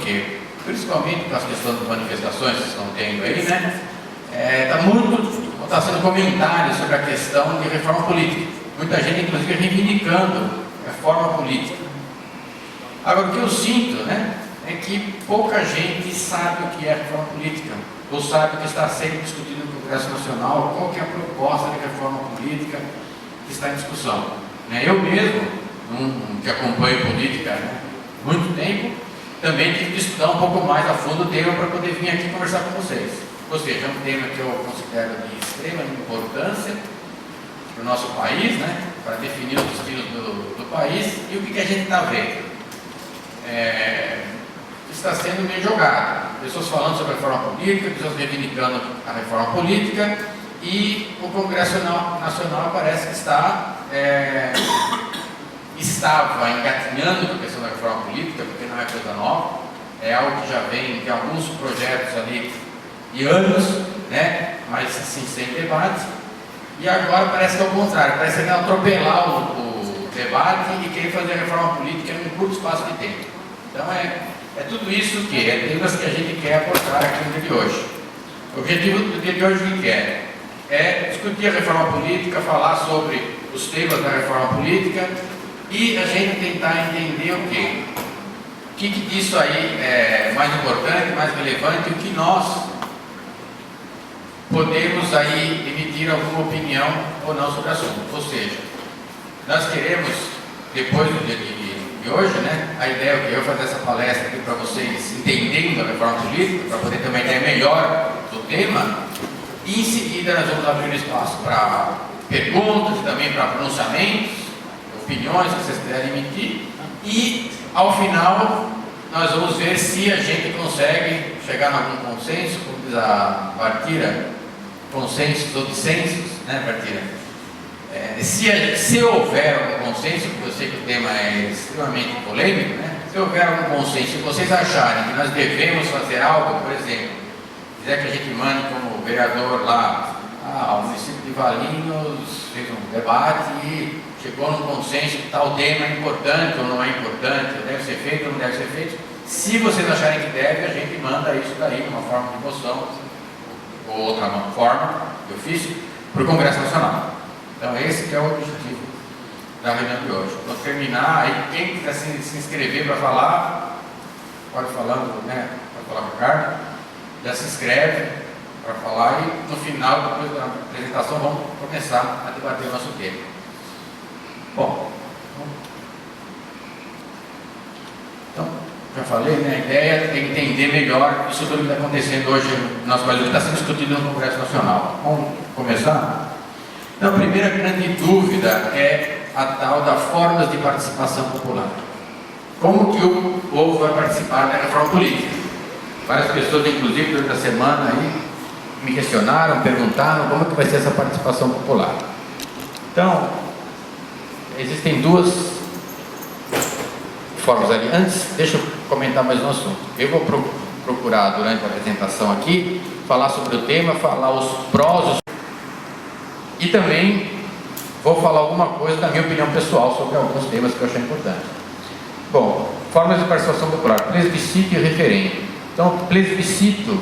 porque, principalmente com as questões das manifestações que estão tendo aí, né? Está sendo comentário sobre a questão de reforma política. Muita gente, inclusive, reivindicando reforma política. Agora, o que eu sinto, né, é que pouca gente sabe o que é reforma política, ou sabe o que está sendo discutido no Congresso Nacional, qual que é a proposta de reforma política que está em discussão. Eu mesmo, que acompanho política, né, há muito tempo, também tive que estudar um pouco mais a fundo o tema para poder vir aqui conversar com vocês. Ou seja, é um tema que eu considero de extrema importância para o nosso país, né, para definir os destinos do país, e o que a gente está vendo. Está sendo meio jogado. Pessoas falando sobre a reforma política, pessoas reivindicando a reforma política, e o Congresso Nacional parece que estava engatinhando a questão da reforma política, porque não é coisa nova, é algo que já vem, tem alguns projetos ali de anos, né, mas assim, sem debate, e agora parece que é o contrário, parece que é atropelar o debate e querer fazer a reforma política em um curto espaço de tempo. Então é tudo isso que é temas que a gente quer abordar aqui no dia de hoje. O objetivo do dia de hoje que é discutir a reforma política, falar sobre os temas da reforma política e a gente tentar entender o que disso aí é mais importante, mais relevante, o que nós podemos aí emitir alguma opinião ou não sobre o assunto. Ou seja, nós queremos, depois do dia de hoje, né, a ideia é que eu vou fazer essa palestra aqui para vocês entenderem a reforma política, para poder ter uma ideia melhor do tema, e em seguida nós vamos abrir espaço para perguntas e também para pronunciamentos, opiniões que vocês quiserem emitir, e ao final nós vamos ver se a gente consegue chegar em algum consenso, como diz a Bartira, consensos ou dissensos, né, Bartira? Se houver algum consenso, porque eu sei que o tema é extremamente polêmico, né? Se houver algum consenso, se vocês acharem que nós devemos fazer algo, por exemplo, quiser que a gente mande como vereador lá, o município de Valinhos fez um debate e chegou num consenso que tal tema é importante ou não é importante, ou deve ser feito ou não deve ser feito. Se vocês acharem que deve, a gente manda isso daí, uma forma de moção, ou outra forma de ofício, para o Congresso Nacional. Então esse que é o objetivo da reunião de hoje. Vou terminar, aí quem quiser se inscrever para falar, pode falando, né? Pode falar com a Carla, já se inscreve para falar e no final, depois da apresentação, vamos começar a debater o nosso tema. Bom, então, já falei, né? A ideia é entender melhor isso tudo que está acontecendo hoje no nosso país, o que está sendo discutido no Congresso Nacional. Vamos começar? Então, a primeira grande dúvida é a tal da formas de participação popular. Como que o povo vai participar da reforma política? Várias pessoas, inclusive, durante a semana aí, me questionaram, perguntaram como que vai ser essa participação popular. Então, existem duas formas ali. Antes, deixa eu comentar mais um assunto. Eu vou procurar, durante a apresentação aqui, falar sobre o tema, falar os prós e também vou falar alguma coisa da minha opinião pessoal sobre alguns temas que eu achei importante. Bom, formas de participação popular, plebiscito e referendo. Então, plebiscito,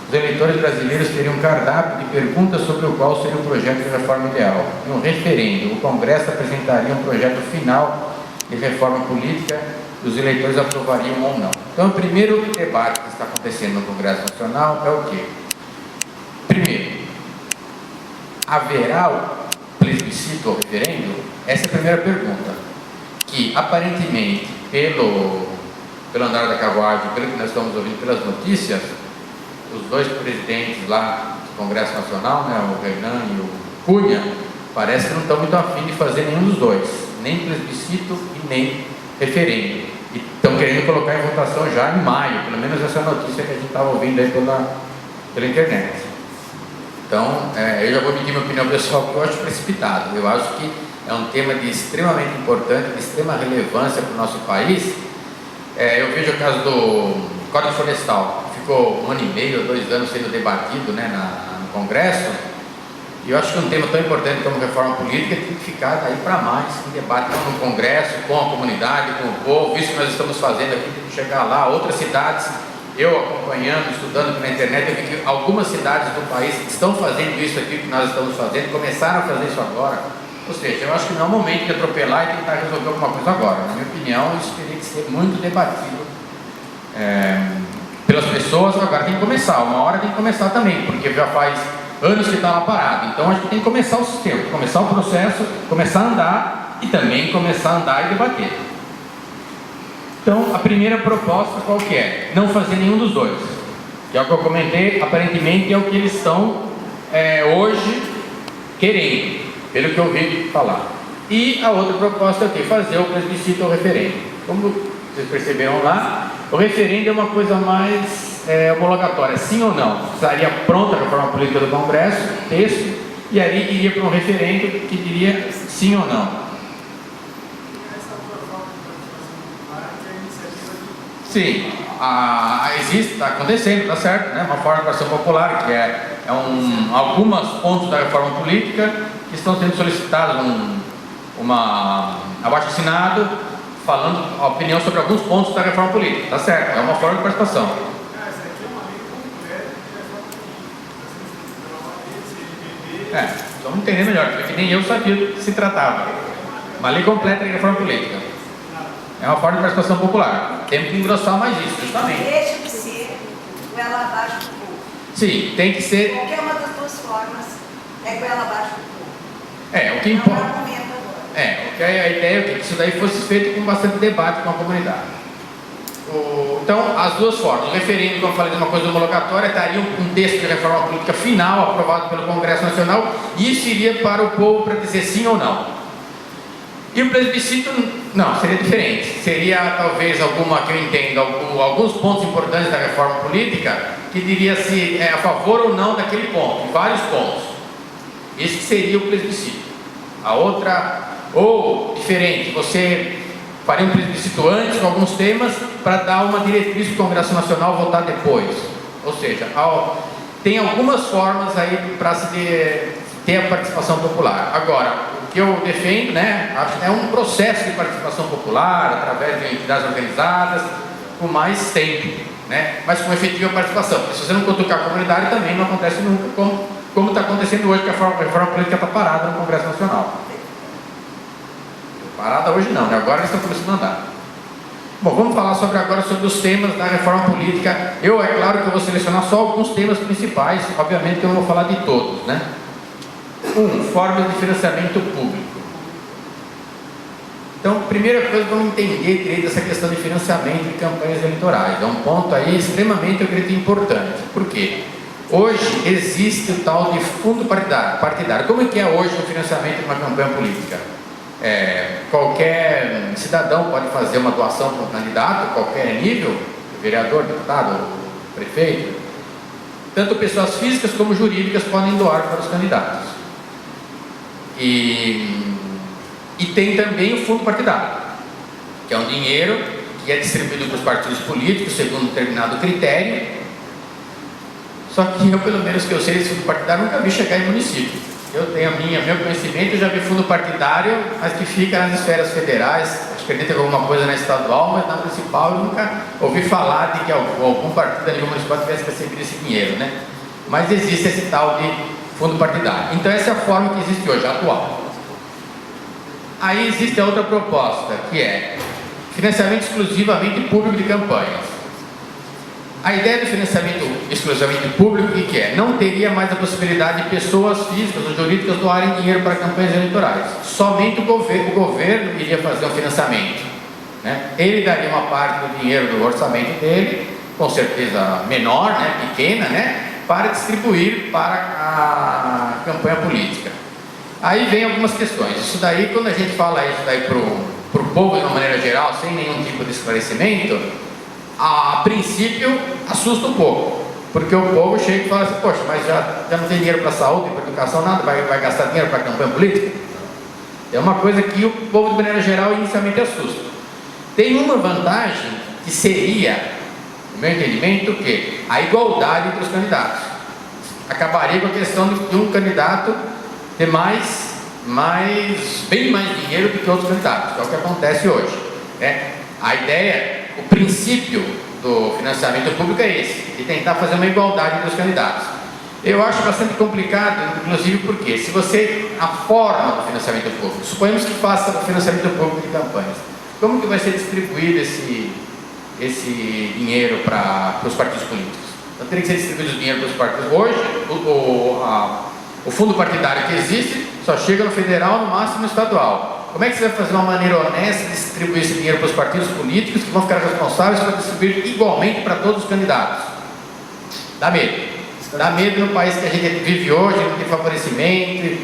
os eleitores brasileiros teriam um cardápio de perguntas sobre o qual seria o projeto de reforma ideal. Em um referendo, o Congresso apresentaria um projeto final de reforma política e os eleitores aprovariam ou não. Então, o primeiro debate que está acontecendo no Congresso Nacional é o quê? Primeiro, haverá o plebiscito ou referendo? Essa é a primeira pergunta, que aparentemente, pelo andar da carruagem, pelo que nós estamos ouvindo pelas notícias, os dois presidentes lá do Congresso Nacional, né, o Renan e o Cunha, parece que não estão muito afim de fazer nenhum dos dois, nem plebiscito e nem referendo. E estão querendo colocar em votação já em maio, pelo menos essa é a notícia que a gente estava ouvindo aí pela internet. Então, eu já vou emitir minha opinião pessoal, porque eu acho precipitado. Eu acho que é um tema de extremamente importante, de extrema relevância para o nosso país. Eu vejo o caso do Código Florestal, ficou 1 ano e meio, 2 anos sendo debatido, né, no Congresso, E eu acho que um tema tão importante como reforma política tem que ficar daí para mais, em debate no Congresso, com a comunidade, com o povo. Isso que nós estamos fazendo aqui tem que chegar lá. Outras cidades, eu acompanhando, estudando aqui na internet, eu vi que algumas cidades do país estão fazendo isso aqui que nós estamos fazendo, começaram a fazer isso agora. Ou seja, eu acho que não é o momento de atropelar e tentar resolver alguma coisa agora. Na minha opinião, isso teria que ser muito debatido pelas pessoas. Agora tem que começar, uma hora tem que começar também, porque já faz anos que está lá parado. Então acho que tem que começar o sistema, começar o processo, começar a andar e também começar a andar e debater. Então a primeira proposta qual que é? Não fazer nenhum dos dois. Que é o que eu comentei, aparentemente é o que eles estão hoje querendo, pelo que eu ouvi falar. E a outra proposta é o quê? Fazer o plebiscito ou referendo. Como vocês perceberam lá, o referendo é uma coisa mais homologatória, sim ou não. Estaria pronta a reforma política do Congresso, texto, e aí iria para um referendo que diria sim ou não. Sim, existe, está acontecendo, está certo, né? Uma forma de participação popular, que alguns pontos da reforma política que estão sendo solicitados abaixo-assinado, falando a opinião sobre alguns pontos da reforma política, está certo, é uma forma de participação. Vamos entender melhor, porque nem eu sabia do que se tratava. Uma lei completa de reforma política. É uma forma de participação popular. Temos que engrossar mais isso, justamente. Deixa de ser goela abaixo do povo. Sim, tem que ser. Qualquer uma das duas formas é goela abaixo do povo. O que importa. A ideia é que isso daí fosse feito com bastante debate com a comunidade. Então, as duas formas. O referendo, como eu falei, de uma coisa homologatória, estaria um texto de reforma política final aprovado pelo Congresso Nacional, e isso iria para o povo para dizer sim ou não. E o plebiscito, não, seria diferente. Seria talvez alguma, que eu entendo, alguns pontos importantes da reforma política, que diria se é a favor ou não daquele ponto, vários pontos. Esse seria o plebiscito. A outra, ou diferente, você faria um plebiscito antes com alguns temas para dar uma diretriz para o Congresso Nacional votar depois. Ou seja, tem algumas formas aí para se ter a participação popular. Agora, o que eu defendo, é um processo de participação popular através de entidades organizadas, com mais tempo, mas com efetiva participação. Porque se você não cutucar a comunidade, também não acontece nunca, como está acontecendo hoje, que a reforma política está parada no Congresso Nacional. Parada hoje não, agora eles estão começando a andar. Bom, vamos falar agora sobre os temas da reforma política. É claro que eu vou selecionar só alguns temas principais, obviamente que eu não vou falar de todos, formas de financiamento público. Então, primeira coisa, vamos entender direito essa questão de financiamento de campanhas eleitorais. É um ponto aí extremamente, eu acredito, importante. Por quê? Hoje existe o tal de fundo partidário. Como é que é hoje o financiamento de uma campanha política? Qualquer cidadão pode fazer uma doação para um candidato, qualquer nível, vereador, deputado, prefeito. Tanto pessoas físicas como jurídicas podem doar para os candidatos. E tem também o fundo partidário, que é um dinheiro que é distribuído para os partidos políticos segundo um determinado critério. Só que eu, pelo menos que eu sei, esse fundo partidário nunca vi chegar em município. Eu tenho meu conhecimento, eu já vi fundo partidário, mas que fica nas esferas federais. Acho que tem alguma coisa na estadual, mas na municipal eu nunca ouvi falar de que algum partido a nível municipal tivesse recebido esse dinheiro, Mas existe esse tal de fundo partidário. Então essa é a forma que existe hoje, atual. Aí existe a outra proposta, que é financiamento exclusivamente público de campanhas. A ideia do financiamento exclusivamente público, o que é? Não teria mais a possibilidade de pessoas físicas ou jurídicas doarem dinheiro para campanhas eleitorais. Somente o governo iria fazer um financiamento. Ele daria uma parte do dinheiro do orçamento dele, com certeza menor, pequena, para distribuir para a campanha política. Aí vem algumas questões. Isso daí, quando a gente fala isso daí para o povo de uma maneira geral, sem nenhum tipo de esclarecimento, a princípio assusta um pouco, porque o povo chega e fala assim: poxa, mas já não tem dinheiro para saúde, para educação, nada, vai gastar dinheiro para a campanha política? É uma coisa que o povo de maneira geral inicialmente assusta. Tem uma vantagem que seria, no meu entendimento, que a igualdade entre os candidatos. Acabaria com a questão de um candidato ter bem mais dinheiro do que outros candidatos, que é o que acontece hoje, né? A ideia, o princípio do financiamento público é esse, de tentar fazer uma igualdade entre os candidatos. Eu acho bastante complicado, inclusive porque se a forma do financiamento público, suponhamos que faça o financiamento público de campanhas, como que vai ser distribuído esse dinheiro para os partidos políticos? Então teria que ser distribuído o dinheiro para os partidos. Hoje, o fundo partidário que existe só chega no federal, no máximo no estadual. Como é que você vai fazer uma maneira honesta de distribuir esse dinheiro para os partidos políticos que vão ficar responsáveis para distribuir igualmente para todos os candidatos? Dá medo. Dá medo no país que a gente vive hoje, não tem favorecimento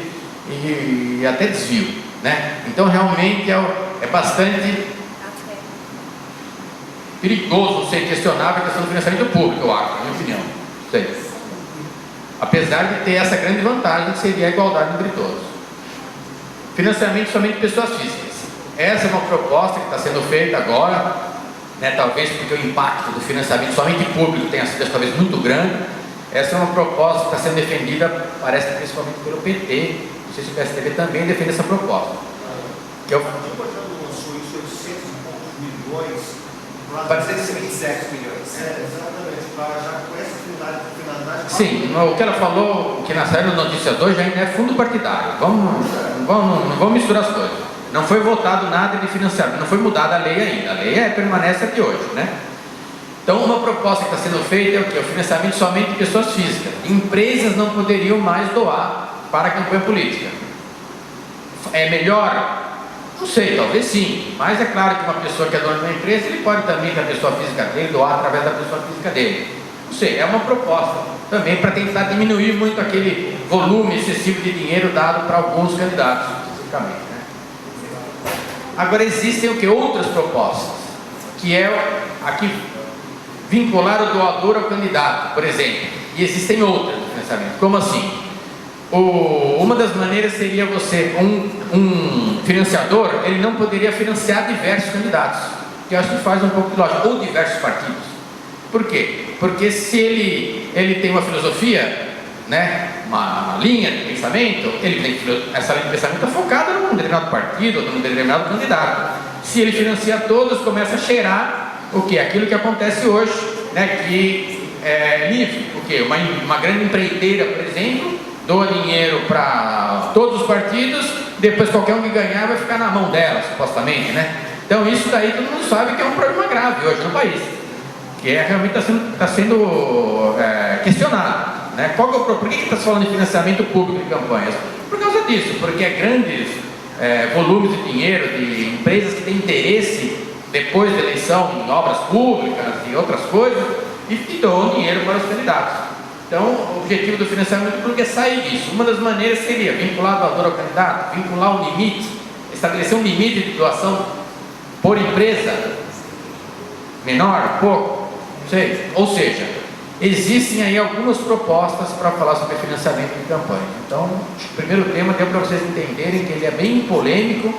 e até desvio, né? Então realmente é bastante perigoso, ser questionável a questão do financiamento público, eu acho, na minha opinião. Sei. Apesar de ter essa grande vantagem que seria a igualdade entre todos. Financiamento somente de pessoas físicas. Essa é uma proposta que está sendo feita agora, né, talvez porque o impacto do financiamento somente público tenha sido talvez muito grande. Essa é uma proposta que está sendo defendida, parece principalmente pelo PT, não sei se o PSDB também defende essa proposta. O Partido lançou isso 800 e poucos milhões. 427 milhões. Exatamente, para já com essa finalidade. Sim, o que ela falou, que na série de notícias hoje ainda é fundo partidário. Não vamos misturar as coisas. Não foi votado nada de financiamento, não foi mudada a lei ainda. A lei permanece até hoje, né? Então, uma proposta que está sendo feita é o quê? O financiamento somente de pessoas físicas. Empresas não poderiam mais doar para a campanha política. É melhor? Não sei, talvez sim. Mas é claro que uma pessoa que é dona de uma empresa, ele pode também, da pessoa física dele, doar através da pessoa física dele. Não sei, é uma proposta também para tentar diminuir muito aquele volume excessivo de dinheiro dado para alguns candidatos, especificamente, né? Agora, existem o que? Outras propostas, que é aqui vincular o doador ao candidato, por exemplo, e existem outras no financiamento. Como assim? Uma das maneiras seria você, um financiador, ele não poderia financiar diversos candidatos, que eu acho que faz um pouco de lógica, ou diversos partidos. Por quê? Porque se ele tem uma filosofia, né, uma linha de pensamento, ele tem essa linha de pensamento focada num determinado partido, ou num determinado candidato. Se ele financia todos, começa a cheirar o que? Aquilo que acontece hoje, né, que é livre. O que? Uma grande empreiteira, por exemplo, doa dinheiro para todos os partidos, depois qualquer um que ganhar vai ficar na mão dela, supostamente, né? Então isso daí todo mundo sabe que é um problema grave hoje no país, que realmente está sendo questionado, né? Qual que é o problema? Por que está se falando de financiamento público de campanhas? Por causa disso, porque é grandes volumes de dinheiro de empresas que têm interesse depois da eleição em obras públicas e outras coisas e doam dinheiro para os candidatos. Então, o objetivo do financiamento público é sair disso. Uma das maneiras seria vincular o doador ao candidato, vincular um limite, estabelecer um limite de doação por empresa, menor, pouco, não sei. Ou seja, existem aí algumas propostas para falar sobre financiamento de campanha. Então, o primeiro tema deu para vocês entenderem que ele é bem polêmico,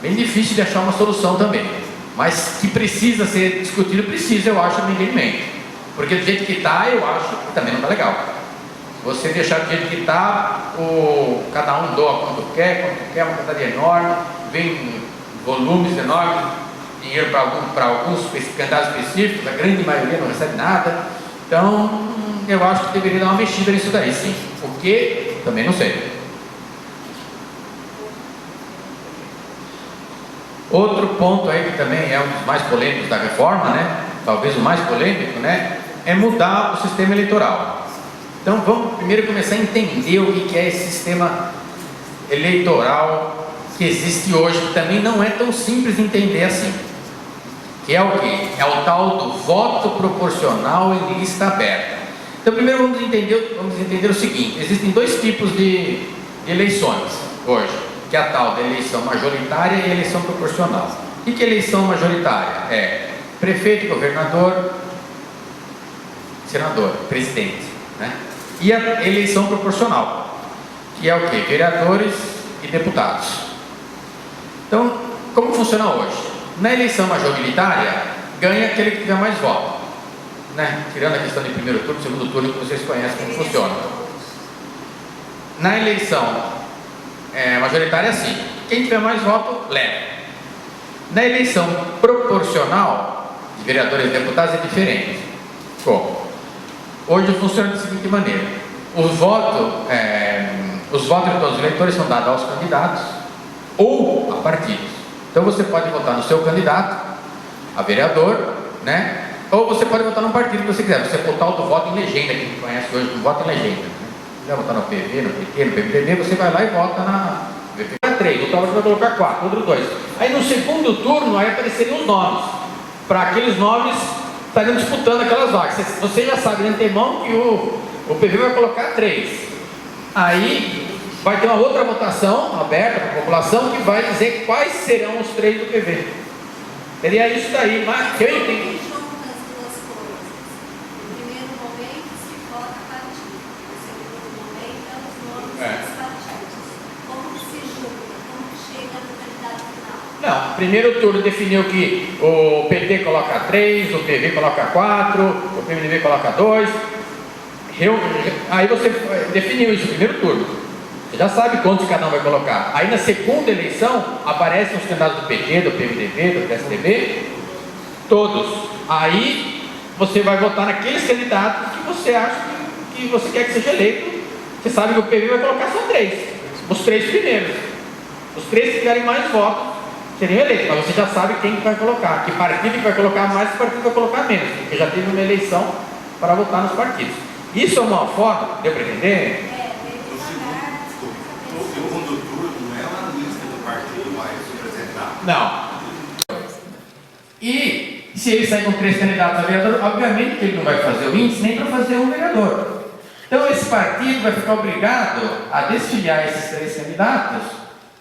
bem difícil de achar uma solução também. Mas que precisa ser discutido, precisa, eu acho, no entendimento. Porque do jeito que está, eu acho que também não está legal. Você deixar do jeito que está, cada um doa quanto quer, uma quantidade enorme, vem volumes enormes, dinheiro para alguns candidatos específicos, a grande maioria não recebe nada. Então, eu acho que deveria dar uma mexida nisso daí, sim. O que? Também não sei. Outro ponto aí que também é um dos mais polêmicos da reforma, né? Talvez o mais polêmico, né? É mudar o sistema eleitoral. Então vamos primeiro começar a entender o que é esse sistema eleitoral que existe hoje, que também não é tão simples de entender assim. Que é o quê? É o tal do voto proporcional em lista aberta. Então primeiro vamos entender o seguinte: existem dois tipos de eleições hoje, que é a tal da eleição majoritária e a eleição proporcional. O que é eleição majoritária? É prefeito, governador, senador, presidente, né? E a eleição proporcional, que é o que? Vereadores e deputados. Então, como funciona hoje? Na eleição majoritária, ganha aquele que tiver mais votos, né? Tirando a questão de primeiro turno, segundo turno, que vocês conhecem como funciona. Na eleição majoritária é assim: quem tiver mais voto, leva. Na eleição proporcional de vereadores e deputados é diferente. Como? Hoje funciona da seguinte maneira: os votos de todos os eleitores são dados aos candidatos ou a partidos. Então você pode votar no seu candidato, a vereador, né? Ou você pode votar no partido que você quiser. Você botar o voto em legenda, que a gente conhece hoje como voto em legenda. Se quiser votar no PV, no PT, no PMDB, você vai lá e vota na VP 3, outra hora vai colocar 4, outro 2. Aí no segundo turno, aí apareceriam os nomes, para aqueles nomes estariam disputando aquelas vagas. Você já sabe de antemão que o PV vai colocar 3. Aí vai ter uma outra votação aberta para a população que vai dizer quais serão os 3 do PV. Seria isso daí, mas eu entendi. Não, primeiro turno definiu que o PT coloca 3, o PV coloca 4, o PMDB coloca 2. Aí você definiu isso no primeiro turno. Você já sabe quantos cada um vai colocar. Aí na segunda eleição aparecem os candidatos do PT, do PMDB, do PSDB, todos. Aí você vai votar naqueles candidatos que você acha que você quer que seja eleito. Você sabe que o PV vai colocar só 3, os 3 primeiros. Os 3 que tiverem mais votos seriam eleitos, mas você já sabe quem que vai colocar, que partido que vai colocar mais, que partido vai colocar menos, porque já teve uma eleição para votar nos partidos. Isso é uma forma, deu para entender? O segundo turno não é uma lista do partido mais representado. Não. E se ele sair com 3 candidatos a vereador, obviamente que ele não vai fazer o índice nem para fazer um vereador. Então esse partido vai ficar obrigado a desfiliar esses 3 candidatos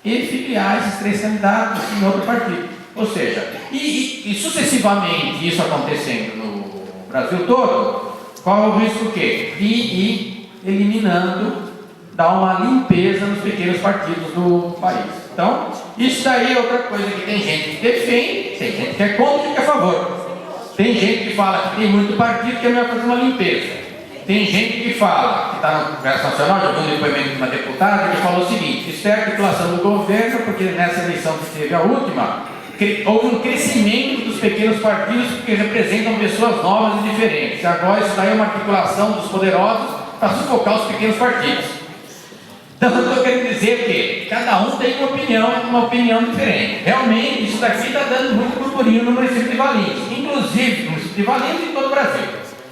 e filiar esses 3 candidatos em outro partido. Ou seja, e sucessivamente isso acontecendo no Brasil todo, qual é o risco que? De ir eliminando, dar uma limpeza nos pequenos partidos do país. Então, isso daí é outra coisa que tem gente que defende, tem gente que é contra e que é a favor. Tem gente que fala que tem muito partido que é melhor fazer uma limpeza. Tem gente que fala, que está no Congresso Nacional, já vi um depoimento de uma deputada, que falou o seguinte: espera a articulação do governo, porque nessa eleição que teve a última, houve um crescimento dos pequenos partidos, porque representam pessoas novas e diferentes. Agora isso daí é uma articulação dos poderosos para sufocar os pequenos partidos. Então eu estou querendo dizer que cada um tem uma opinião diferente. Realmente isso daqui está dando muito burburinho no município de Valinhos, inclusive no município de Valinhos e em todo o Brasil.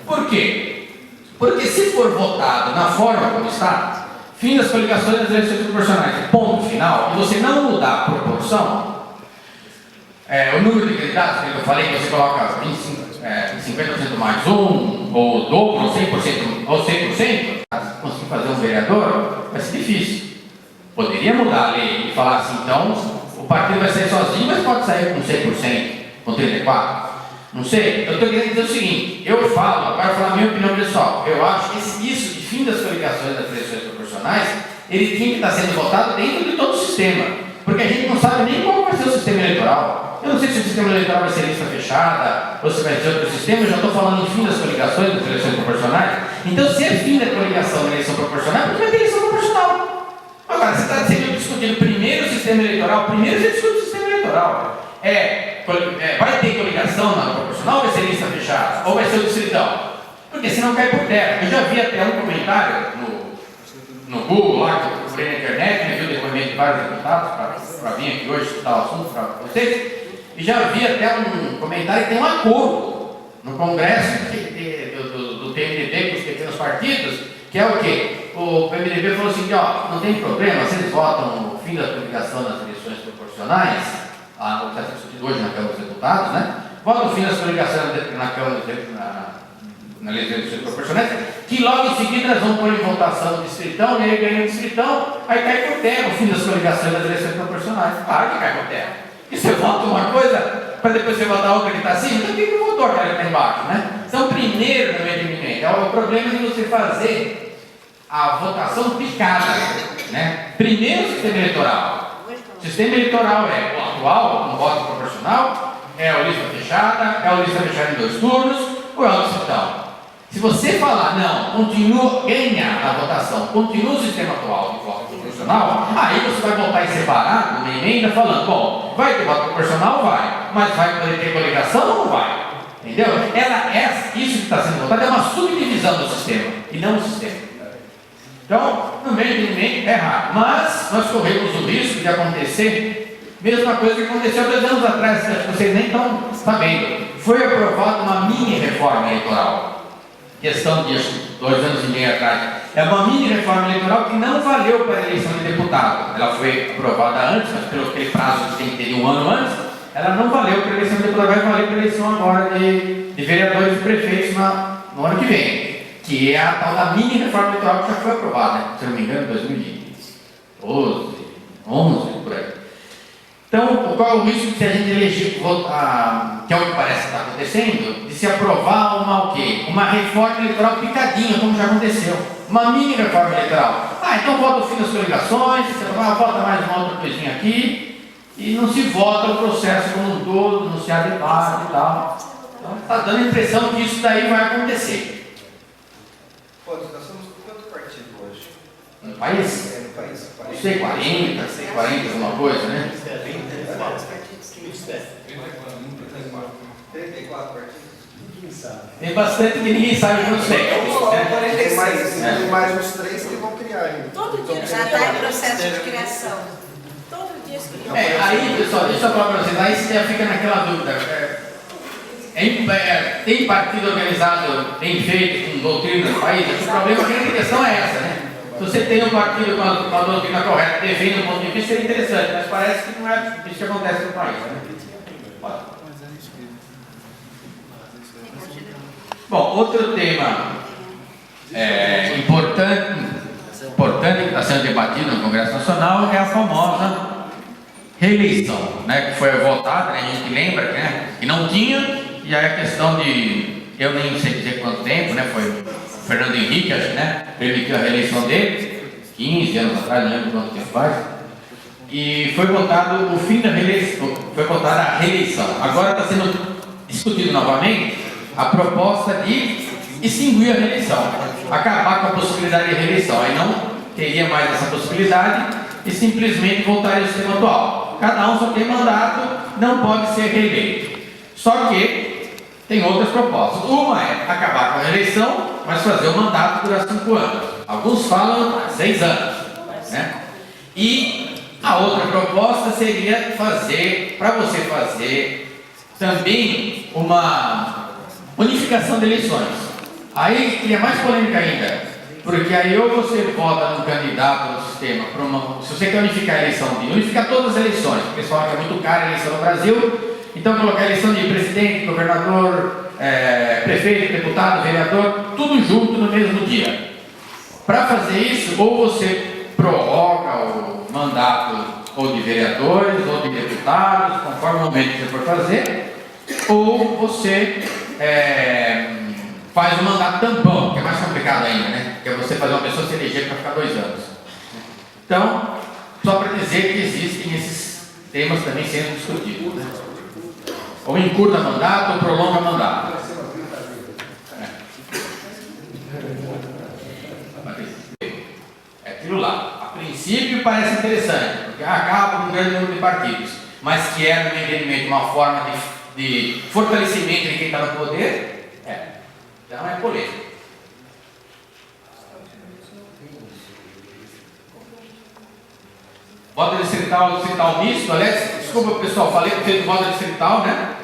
Por quê? Porque se for votado na forma como está, fim das coligações das eleições proporcionais, ponto final, e você não mudar a proporção, o número de candidatos que eu falei, que você coloca 50% mais um, ou o dobro, ou 100%, ou 100%, conseguir fazer um vereador, vai ser difícil. Poderia mudar a lei e falar assim: então, o partido vai sair sozinho, mas pode sair com 100%, com 34%. Não sei, eu estou querendo dizer o seguinte: eu falo, agora falar a minha opinião pessoal, eu acho que isso de fim das coligações das eleições proporcionais, ele tinha que estar sendo votado dentro de todo o sistema, porque a gente não sabe nem qual vai ser o sistema eleitoral. Eu não sei se o sistema eleitoral vai ser lista fechada, ou se vai ser outro sistema. Eu já estou falando em fim das coligações das eleições proporcionais. Então, se é fim da coligação da eleição proporcional, porque vai ter eleição proporcional. Agora, você está discutindo primeiro o sistema eleitoral, primeiro você discute o sistema eleitoral. Vai ter coligação na proporcional ou vai ser lista fechada? Ou vai ser o distritão? Porque senão cai por terra. Eu já vi até um comentário no Google, lá, que eu procurei na internet, me viu o depoimento de vários deputados para vir aqui hoje estudar o assunto para vocês, e já vi até um comentário que tem um acordo no Congresso do PMDB com os pequenos partidos, que é o quê? O PMDB falou assim: ó, não tem problema, se eles votam no fim da coligação nas eleições proporcionais, o que está discutido hoje na Câmara dos Deputados, né? Vota no fim das coligações na Câmara na eleições proporcionais, que logo em seguida nós vamos pôr em votação no distritão, e aí ganha o distritão, aí cai por terra o fim das coligações das eleições proporcionais. Claro que cai por terra. E você vota uma coisa, para depois você votar outra que está assim, então quem que votou aquela que está embaixo, né? Então, primeiro, no meio de mim, o problema de você fazer a votação picada, né? Primeiro, o sistema eleitoral. O sistema eleitoral é o atual, com voto proporcional, é a lista fechada em 2 turnos, ou é o distritão. Se você falar, não, continua, ganha a votação, continua o sistema atual de voto proporcional, aí você vai voltar em separado, na emenda, falando, bom, vai ter voto proporcional? Vai, mas vai poder ter coligação ou não vai? Entendeu? Isso que está sendo votado é uma subdivisão do sistema, e não o sistema. Então, no meio do meio é errado, mas nós corremos o risco de acontecer mesma coisa que aconteceu 2 anos atrás, que vocês nem estão sabendo. Foi aprovada uma mini reforma eleitoral. Questão de 2 anos e meio atrás. É uma mini reforma eleitoral que não valeu para a eleição de deputado. Ela foi aprovada antes, mas pelo aquele prazo que tem que ter 1 ano antes, ela não valeu para a eleição de deputado, vai valer para a eleição agora de vereadores e prefeitos no ano que vem. Que é a tal da mini reforma eleitoral que já foi aprovada, se não me engano, em 2012, 11, por aí. Então, qual é o risco de se a gente eleger, que é o que parece que está acontecendo, de se aprovar o quê? Uma reforma eleitoral picadinha, como já aconteceu. Uma mini reforma eleitoral. Então vota o fim das coligações, vota mais uma outra coisinha aqui, e não se vota o processo como um todo, não se há debate e tal. Então, está dando a impressão que isso daí vai acontecer. Pô, nós somos quanto partido hoje? No país? No país. Não sei, 40, alguma coisa, né? 34 partidos. Tem bastante que ninguém sabe quantos tem. Tem mais uns 3 que vão criar ainda. Todo dia já está em processo de criação. Todo dia se cria. Aí, pessoal, deixa eu falar para vocês, aí você já fica naquela dúvida. Tem partido organizado bem feito, com doutrina no país? O problema, a grande questão é essa, né? Se você tem um partido com a doutrina correta, defende um ponto de vista, seria interessante, mas parece que não é isso que acontece no país, né? Bom, outro tema importante que está sendo debatido no Congresso Nacional é a famosa reeleição, né, que foi votada, né, a gente lembra, né, que não tinha, e aí a questão de, eu nem sei dizer quanto tempo, né, foi o Fernando Henrique, acho que, né, permitiu a reeleição dele, 15 anos atrás, não lembro quanto tempo faz, e foi votado o fim da reeleição, foi votada a reeleição. Agora está sendo discutido novamente a proposta de extinguir a reeleição, acabar com a possibilidade de reeleição, aí não teria mais essa possibilidade e simplesmente voltaria ao sistema atual. Cada um só tem mandato, não pode ser reeleito. Só que tem outras propostas. Uma é acabar com a reeleição, mas fazer o mandato durar 5 anos. Alguns falam 6 anos, né? E a outra proposta seria fazer, para você fazer também uma unificação de eleições. Aí cria mais polêmica ainda, porque aí ou você vota num candidato no sistema, se você quer unificar a eleição, unificar todas as eleições, porque eles falam que é muito cara a eleição no Brasil, então colocar a eleição de presidente, governador, prefeito, deputado, vereador, tudo junto no mesmo dia. Para fazer isso, ou você prorroga o mandato ou de vereadores, ou de deputados, conforme o momento que você for fazer, ou você faz o mandato tampão, que é mais complicado ainda, né? Que é você fazer uma pessoa se eleger para ficar 2 anos. Então, só para dizer que existem esses temas também sendo discutidos, né? Ou encurta mandato, ou prolonga mandato. É aquilo lá. A princípio parece interessante, porque acaba com um grande número de partidos, mas que é, no meu entendimento, uma forma de fortalecimento de quem está no poder, então é polêmico. Voto distrital misto, aliás, desculpa pessoal, falei que fez o voto distrital, né?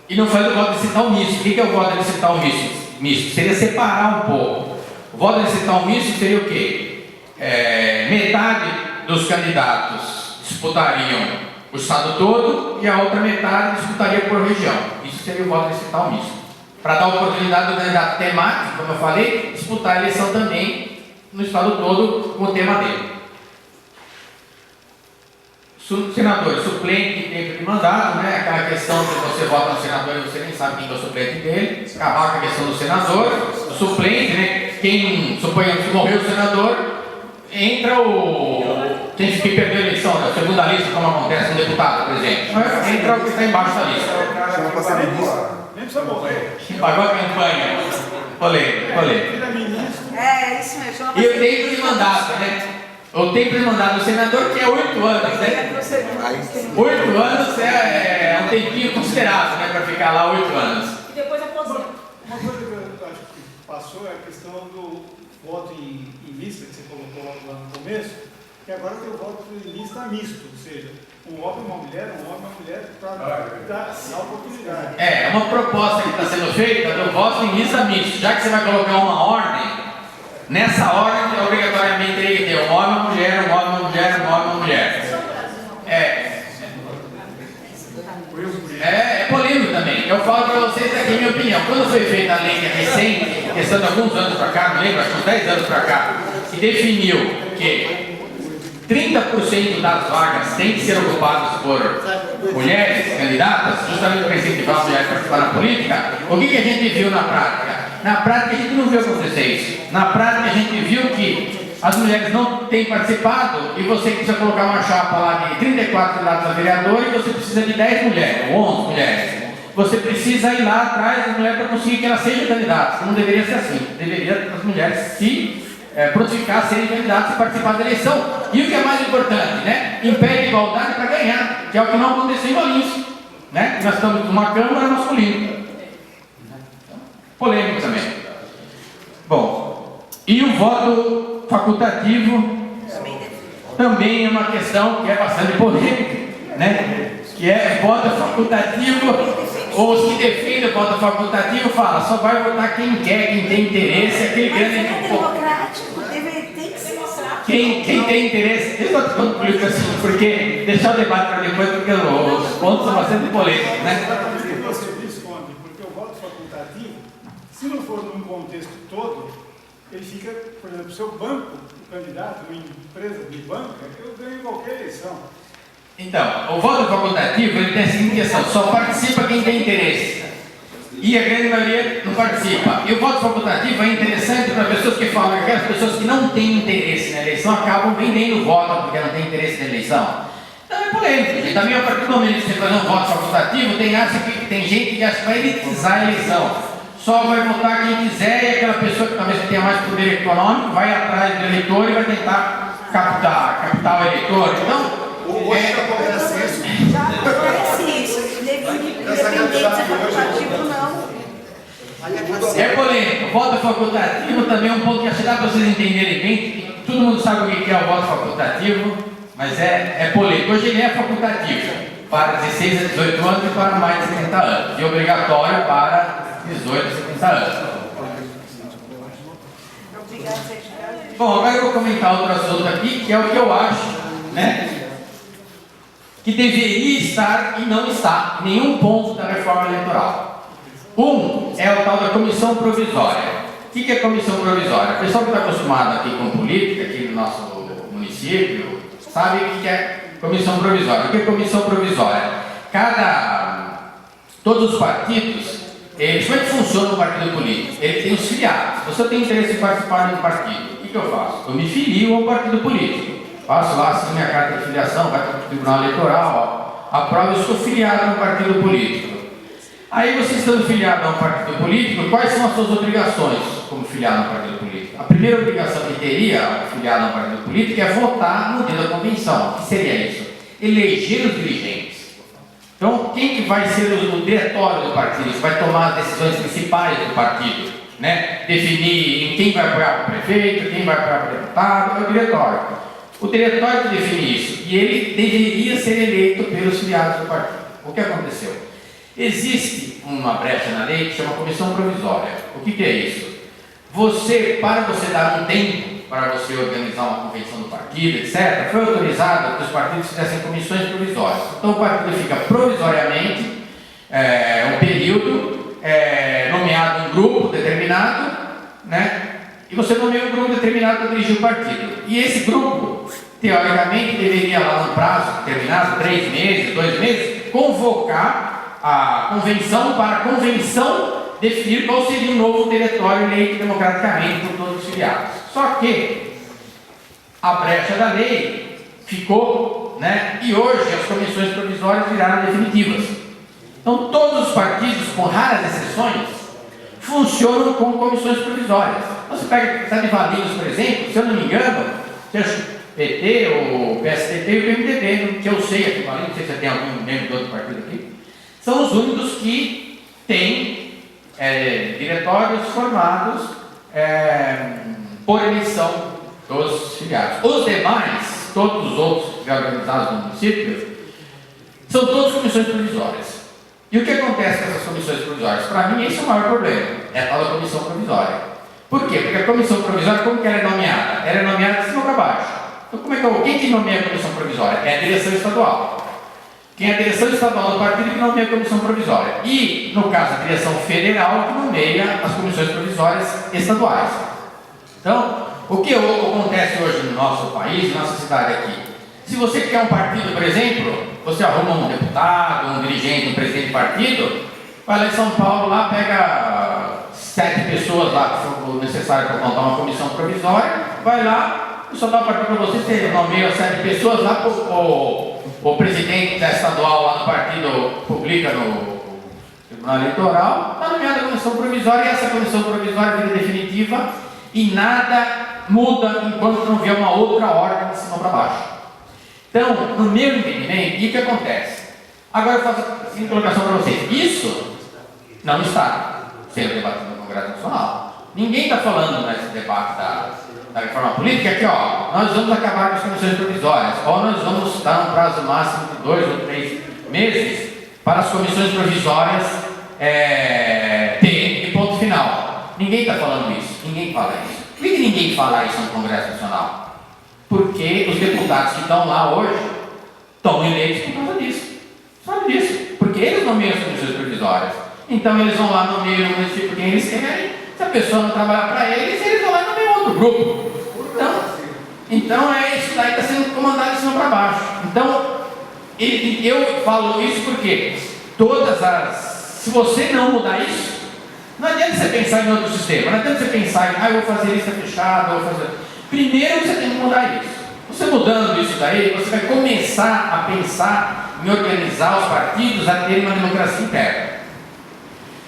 E não faz o voto distrital misto. O que é o voto distrital misto? Seria separar um pouco. O voto distrital misto seria o quê? Metade dos candidatos disputariam o estado todo e a outra metade disputaria por região. Isso seria o voto distrital misto. Para dar oportunidade do candidato temático, como eu falei, disputar a eleição também no estado todo com o tema dele. Senador suplente em tempo de mandato, né? Aquela questão que você vota no senador e você nem sabe quem é o suplente dele, acabar com a questão do senador, o suplente, né? Quem, suponhamos que morreu o senador, entra quem perdeu a eleição, né? A segunda lista, como acontece com o deputado, por exemplo, entra o que está embaixo da lista. Nem precisa morrer. Que pagou a campanha. polêmico. É, isso mesmo. E o tempo de mandato, né? O tempo de mandato do senador, que é 8 anos, né? 8 anos é um tempinho considerável, né? Para ficar lá 8 anos. E depois aposenta. Uma coisa que eu acho que passou é a questão do voto em lista, que você colocou lá no começo, que agora tem o voto em lista misto, ou seja, um homem e uma mulher, para dar a oportunidade. É uma proposta que está sendo feita do voto em lista misto. Já que você vai colocar uma ordem, nessa ordem obrigatoriamente tem que ter um homem, uma mulher, um homem, uma mulher, um homem, uma mulher. É polêmico também. Eu falo para vocês aqui a minha opinião. Quando foi feita a lei recente, questão de alguns anos para cá, não lembro, acho que uns 10 anos para cá, que definiu que 30% das vagas têm que ser ocupadas por mulheres candidatas, justamente para incentivar as mulheres a participar na política, o que a gente viu na prática? Na prática a gente não viu acontecer isso. Na prática a gente viu que as mulheres não têm participado e você precisa colocar uma chapa lá de 34 candidatos a vereador e você precisa de 10 mulheres, ou 11 mulheres. Você precisa ir lá atrás da mulher para conseguir que ela seja candidata. Não deveria ser assim. Deveria as mulheres se prontificar a serem candidatas e participar da eleição. E o que é mais importante, né? Impede a igualdade para ganhar, que é o que não aconteceu em Valinhos, né? Nós estamos numa Câmara masculina. Polêmico também. Bom, e o voto facultativo também é uma questão que é bastante polêmica, né? Que é voto facultativo, ou os que defendem o voto facultativo falam, só vai votar quem quer, quem tem interesse, aquele grande... Mas é democrático, tem que se mostrar. Quem tem interesse, eu estou falando político assim, porque deixar o debate para depois, porque os pontos são bastante polêmicos, né? Você responde, porque o voto facultativo, se não for num contexto todo, ele fica, por exemplo, seu banco, o candidato, uma empresa de banca, eu ganho em qualquer eleição. Então, o voto facultativo ele tem a seguinte questão: só participa quem tem interesse. E a grande maioria não participa. E o voto facultativo é interessante para pessoas que falam que aquelas pessoas que não têm interesse na eleição acabam vendendo o voto porque não têm interesse na eleição. Então é polêmico. E também, a partir do momento que você fazer um voto facultativo, tem gente que acha que vai elitizar a eleição. Só vai votar quem quiser e aquela pessoa que talvez tenha mais poder econômico vai atrás do eleitor e vai tentar captar o eleitor. Então, Hoje já acontece isso. Já acontece isso. Independente se é facultativo ou não. é polêmico. O voto facultativo também é um ponto que acho que dá para vocês entenderem bem. Todo mundo sabe o que é o voto facultativo, mas é polêmico. Hoje ele é facultativo para 16 a 18 anos e para mais de 70 anos. E obrigatório para 18 a 70 anos. Bom, agora eu vou comentar outro assunto aqui, que é o que eu acho, né? Que deveria estar e não está em nenhum ponto da reforma eleitoral. Um é o tal da comissão provisória. O que é comissão provisória? O pessoal que está acostumado aqui com política, aqui no nosso município, sabe o que é comissão provisória. O que é comissão provisória? Todos os partidos, como é que funciona o partido político? Ele tem os filiados. Se você tem interesse em participar de um partido, o que eu faço? Eu me filio ao partido político. Faço lá assim minha carta de filiação, vai para o Tribunal Eleitoral, aprovo, eu sou filiado a um partido político. Aí você estando filiado a um partido político, quais são as suas obrigações como filiado a um partido político? A primeira obrigação que teria filiado a um partido político é votar no dia da convenção. O que seria isso? Eleger os dirigentes. Então, quem que vai ser o diretório do partido, que vai tomar as decisões principais do partido, né? Definir quem vai apoiar para o prefeito, quem vai apoiar para o deputado, é o diretório. O diretório que define isso, e ele deveria ser eleito pelos filiados do partido. O que aconteceu? Existe uma brecha na lei que chama comissão provisória. O que é isso? Para você dar um tempo para você organizar uma convenção do partido, etc., foi autorizado que os partidos fizessem comissões provisórias. Então o partido fica provisoriamente um período nomeado um grupo determinado, né? E você nomeia um grupo determinado para dirigir o partido. E esse grupo, teoricamente, deveria lá no prazo determinado, 3 meses, 2 meses, convocar a convenção para a convenção definir qual seria o novo diretório eleito democraticamente por todos os filiados. Só que a brecha da lei ficou, né? E hoje as comissões provisórias viraram definitivas. Então todos os partidos, com raras exceções, funcionam como comissões provisórias. Você pega, sabe, Valinhos, por exemplo, se eu não me engano, seja o PT, o PSDB e o PMDB, que eu sei aqui, Valinhos, não sei se tem algum membro do outro partido aqui, são os únicos que têm diretórios formados por eleição dos filiados. Os demais, todos os outros organizados no município, são todas comissões provisórias. E o que acontece com essas comissões provisórias? Para mim, esse é o maior problema, é a tal da comissão provisória. Por quê? Porque a comissão provisória, como que ela é nomeada? Ela é nomeada de cima para baixo. Então, quem que nomeia a comissão provisória? É a direção estadual. Quem é a direção estadual do partido que nomeia a comissão provisória. E, no caso, a direção federal que nomeia as comissões provisórias estaduais. Então, o que acontece hoje no nosso país, na nossa cidade aqui? Se você quer um partido, por exemplo, você arruma um deputado, um dirigente, um presidente de partido, vai lá em São Paulo, lá pega 7 pessoas lá que for necessário para montar uma comissão provisória, vai lá, o pessoal dá o partido para você, você nomeia 7 pessoas lá, o presidente da estadual lá do partido publica no Tribunal Eleitoral, está nomeada a comissão provisória, e essa comissão provisória vira definitiva e nada muda enquanto não vier uma outra ordem de cima para baixo. Então, no meu entendimento, o que acontece? Agora eu faço a seguinte colocação para vocês. Isso não está sendo debatido no Congresso Nacional. Ninguém está falando nesse debate da reforma política que, nós vamos acabar com as comissões provisórias, ou nós vamos dar um prazo máximo de 2 ou 3 meses para as comissões provisórias terem de ponto final. Ninguém está falando isso. Ninguém fala isso. Por que ninguém fala isso no Congresso Nacional? Porque os deputados que estão lá hoje estão eleitos por causa disso. Sabe disso? Porque eles nomeiam as comissões provisórias. Então eles vão lá, nomeiam o município quem eles querem. Se a pessoa não trabalhar para eles, eles vão lá e nomeiam outro grupo. Então isso daí está sendo comandado de cima para baixo. Então, eu falo isso porque se você não mudar isso, não adianta você pensar em outro sistema, não adianta você pensar em, eu vou fazer lista fechada, vou fazer... Primeiro você tem que mudar isso. Você mudando isso daí, você vai começar a pensar em organizar os partidos a terem uma democracia interna.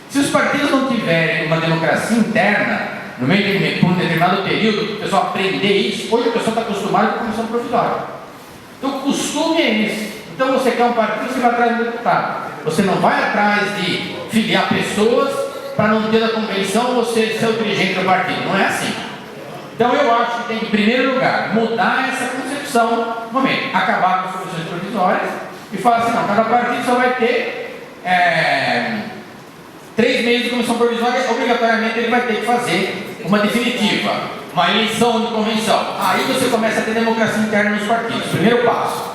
Se os partidos não tiverem uma democracia interna, no meio de por um determinado período, o pessoal aprender isso, hoje o pessoal está acostumado com a comissão provisória. Então o costume é isso. Então você quer um partido, você vai atrás do deputado. Você não vai atrás de filiar pessoas para no dia da convenção você ser o dirigente do partido. Não é assim. Então eu acho que tem que, em primeiro lugar, mudar essa concepção no momento, acabar com as comissões provisórias e falar assim, não, cada partido só vai ter 3 meses de comissão provisória, obrigatoriamente ele vai ter que fazer uma definitiva, uma eleição de convenção. Aí você começa a ter democracia interna nos partidos. Primeiro passo.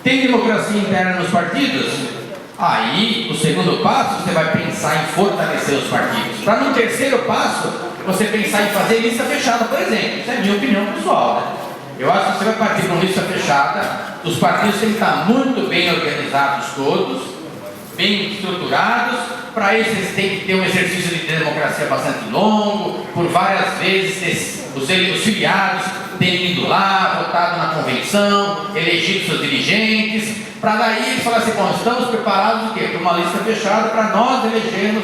Tem democracia interna nos partidos? Aí, o segundo passo, você vai pensar em fortalecer os partidos. Para no terceiro passo, você pensar em fazer lista fechada, por exemplo. Isso é a minha opinião pessoal, né? Eu acho que você vai partir com lista fechada, os partidos têm que estar muito bem organizados todos, bem estruturados. Para isso eles têm que ter um exercício de democracia bastante longo, por várias vezes os filiados terem ido lá, votado na convenção, elegido seus dirigentes, para daí eles falarem assim, bom, estamos preparados o quê? Para uma lista fechada, para nós elegermos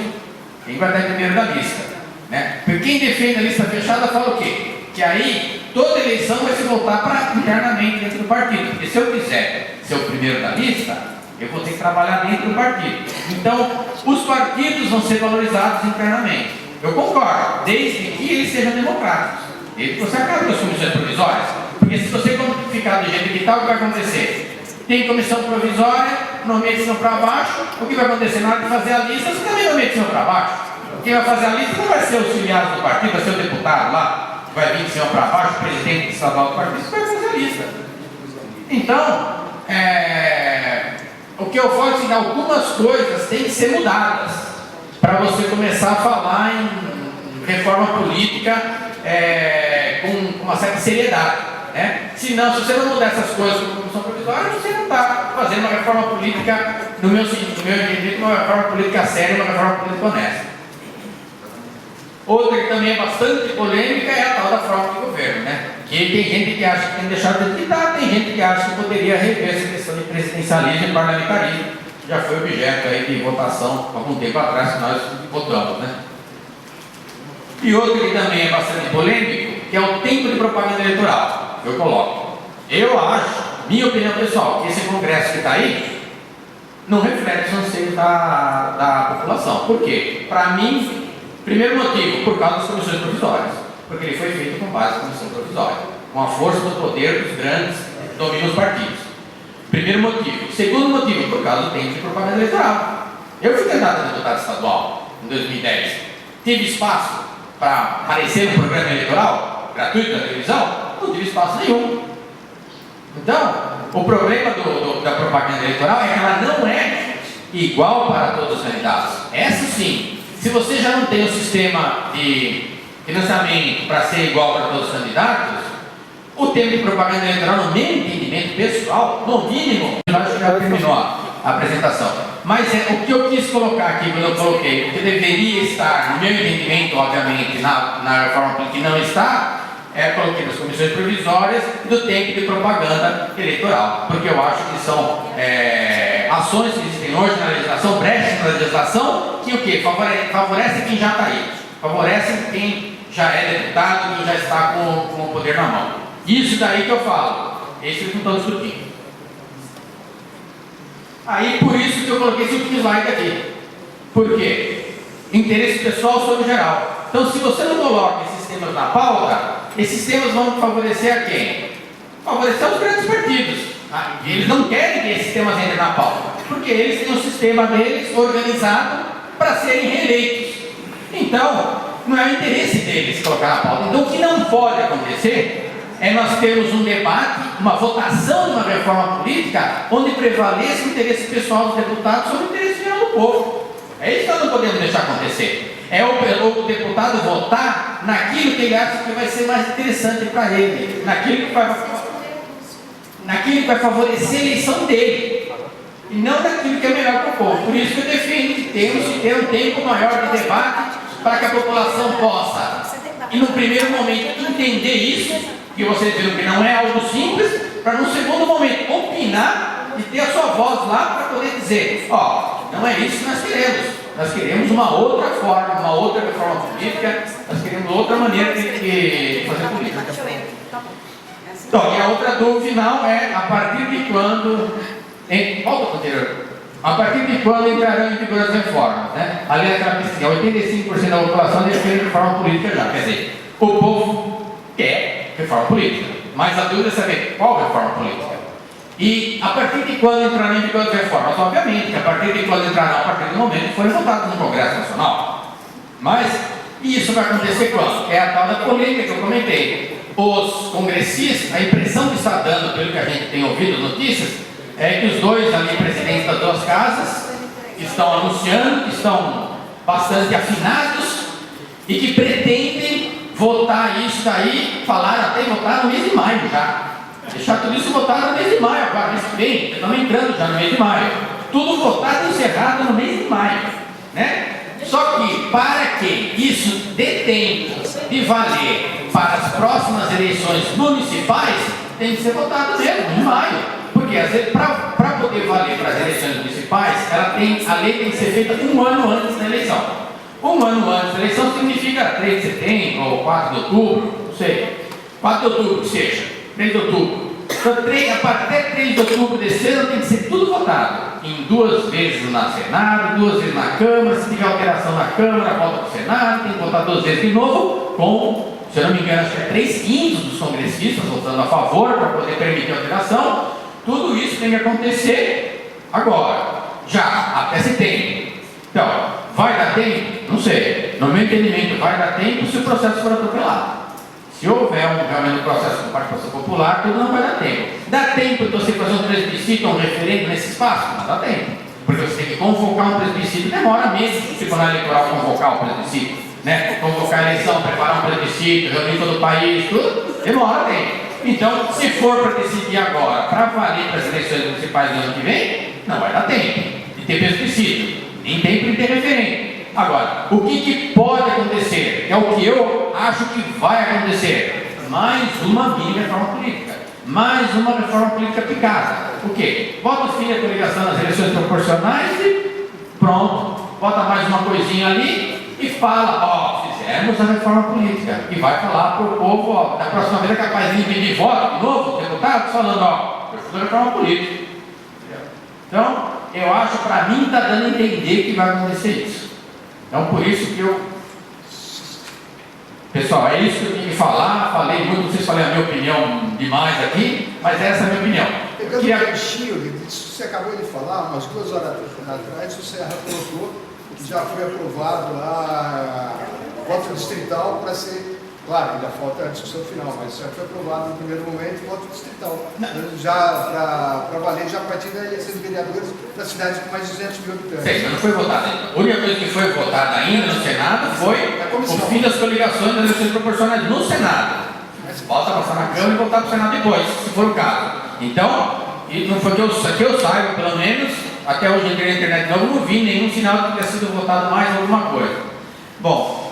quem vai estar em primeiro da lista. Né? Porque quem defende a lista fechada fala o quê? Que aí toda eleição vai se voltar para internamente dentro do partido. Porque se eu quiser ser o primeiro da lista, eu vou ter que trabalhar dentro do partido. Então, os partidos vão ser valorizados internamente. Eu concordo, desde que eles sejam democráticos. Desde que você acabe com as comissões provisórias. Porque se você ficar do jeito que está, o que vai acontecer? Tem comissão provisória, nomeia de cima para baixo. O que vai acontecer? Na hora de fazer a lista, você também nomeia de cima para baixo. Quem vai fazer a lista não vai ser os filiados do partido, vai ser o deputado lá, que vai vir de cima para baixo, o presidente estadual do partido. Você vai fazer a lista. Então, o que eu falo é que algumas coisas têm que ser mudadas para você começar a falar em reforma política com uma certa seriedade. Né? Senão, se você não mudar essas coisas com a comissão provisória, você não está fazendo uma reforma política, no meu entendimento, uma reforma política séria, uma reforma política honesta. Outra que também é bastante polêmica é a tal da fraude de governo, né? Que tem gente que acha que tem que deixar de quitar, tem gente que acha que poderia rever essa questão de presidencialismo e parlamentarismo, que já foi objeto aí de votação há algum tempo atrás que nós votamos, né? E outro que também é bastante polêmico, que é o tempo de propaganda eleitoral, que eu coloco. Eu acho, minha opinião pessoal, que esse congresso que está aí não reflete os anseios da população. Por quê? Para mim, primeiro motivo, por causa das comissões provisórias, porque ele foi feito com base na comissão provisória, com a força do poder dos grandes dominos partidos. Primeiro motivo. Segundo motivo, por causa do tempo de propaganda eleitoral. Eu fui candidato a deputado estadual em 2010. Tive espaço para aparecer no programa eleitoral gratuito na televisão? Não tive espaço nenhum. Então, o problema da propaganda eleitoral é que ela não é igual para todos os candidatos. Essa sim. Se você já não tem um sistema de financiamento para ser igual para todos os candidatos, o tempo de propaganda eleitoral, no meu entendimento pessoal, no mínimo, eu acho que já terminou a apresentação. Mas o que eu quis colocar aqui, quando eu coloquei, o que deveria estar, no meu entendimento, obviamente, na reforma política, que não está, coloquei nas comissões provisórias do tempo de propaganda eleitoral. Porque eu acho que são ações que existem hoje na legislação, brechas na legislação, que o quê? Favorece quem já está aí. Favorece quem já é deputado, quem já está com o poder na mão. Isso daí que eu falo, esse que não estão discutindo. Aí por isso que eu coloquei esse último slide aqui. Por quê? Interesse pessoal sobre o geral. Então, se você não coloca esses temas na pauta, esses temas vão favorecer a quem? Favorecer os grandes partidos. Eles não querem que esses temas entrem na pauta, porque eles têm um sistema deles organizado para serem reeleitos. Então, não é o interesse deles colocar na pauta. Então, o que não pode acontecer é nós termos um debate, uma votação de uma reforma política, onde prevaleça o interesse pessoal dos deputados sobre o interesse geral do povo. É isso que nós não podemos deixar acontecer. É o deputado votar naquilo que ele acha que vai ser mais interessante para ele, naquilo que vai favorecer a eleição dele, e não naquilo que é melhor para o povo. Por isso que eu defendo que temos que ter um tempo maior de debate, para que a população possa, e no primeiro momento, entender isso, que vocês viram que não é algo simples, para no segundo momento opinar e ter a sua voz lá para poder dizer, não é isso que nós queremos. Nós queremos uma outra forma, uma outra reforma política, nós queremos outra maneira de fazer política. Então, e a outra dúvida final é a partir de quando, volta anterior, a partir de quando entrarão em vigor as reformas, né? Ali naquela pesquisa, 85% da população defende reforma política já, quer dizer, o povo quer reforma política, mas a dúvida é saber qual reforma política. E a partir de quando entrarão em vigor as reformas? Obviamente, a partir de quando entrarão, a partir do momento que forem votados no Congresso Nacional. Mas isso vai acontecer quando? É a tal da polêmica que eu comentei. Os congressistas, a impressão que está dando, pelo que a gente tem ouvido notícias, é que os dois ali, presidentes das duas casas, estão anunciando que estão bastante afinados e que pretendem votar isso daí, falaram até votar no mês de maio já. Deixar tudo isso votado no mês de maio, agora mês que vem, estamos entrando já no mês de maio. Tudo votado e encerrado no mês de maio, né? Só que para que isso dê tempo de valer para as próximas eleições municipais, tem que ser votado mesmo em maio. Porque para poder valer para as eleições municipais, a lei tem que ser feita um ano antes da eleição. Um ano antes da eleição significa 3 de setembro ou 4 de outubro, não sei. 4 de outubro que seja, 3 de outubro. Então, até 3 de outubro desse ano tem que ser tudo votado. Em 2 vezes na Senado, 2 vezes na Câmara. Se tiver alteração na Câmara, volta para o Senado, tem que votar 2 vezes de novo, com, se eu não me engano, acho que é 3/5 dos congressistas votando a favor para poder permitir a alteração. Tudo isso tem que acontecer agora, já, até setembro. Então, vai dar tempo? Não sei. No meu entendimento, vai dar tempo se o processo for atropelado. Se houver realmente um processo de participação popular, tudo não vai dar tempo. Dá tempo de você fazer um plebiscito ou um referendo nesse espaço? Não dá tempo. Porque você tem que convocar um plebiscito, demora meses para o Tribunal Eleitoral convocar o plebiscito, né? Convocar a eleição, preparar um plebiscito, reunir todo o país, tudo, demora tempo. Então, se for para decidir agora, para valer para as eleições municipais do ano que vem, não vai dar tempo de ter plebiscito, nem tempo de ter referendo. Agora, o que pode acontecer? É o que eu acho que vai acontecer. Mais uma mini reforma política. Mais uma reforma política picada. O quê? Bota o fim da coligação nas eleições proporcionais e pronto. Bota mais uma coisinha ali e fala, fizeram queremos a reforma política. E vai falar para o povo, ó, da próxima vez é capaz de pedir voto de novo, deputado, falando, ó, eu fiz a reforma política. Então, eu acho, para mim, está dando a entender que vai acontecer isso. Então, por isso que eu... Pessoal, é isso que eu tinha que falar. Falei muito, não sei se falei a minha opinião demais aqui, mas essa é a minha opinião. Pegando o ganchinho, você acabou de falar, umas 2 horas atrás, o Serra colocou que já foi aprovado lá voto distrital para ser, claro, ainda falta a discussão final, mas já foi aprovado no primeiro momento voto distrital. Já para valer, já a partir da eleição de vereadores das cidades com mais de 200 mil habitantes. Sim, mas não foi votado ainda. A única coisa que foi votada ainda no Senado foi o fim das coligações das eleições proporcionais no Senado. Volta a passar na Câmara e voltar para o Senado depois, se for o caso. Então, e não foi que eu saiba, pelo menos, até hoje entrei na internet, não vi nenhum sinal de que tenha sido votado mais alguma coisa. Bom,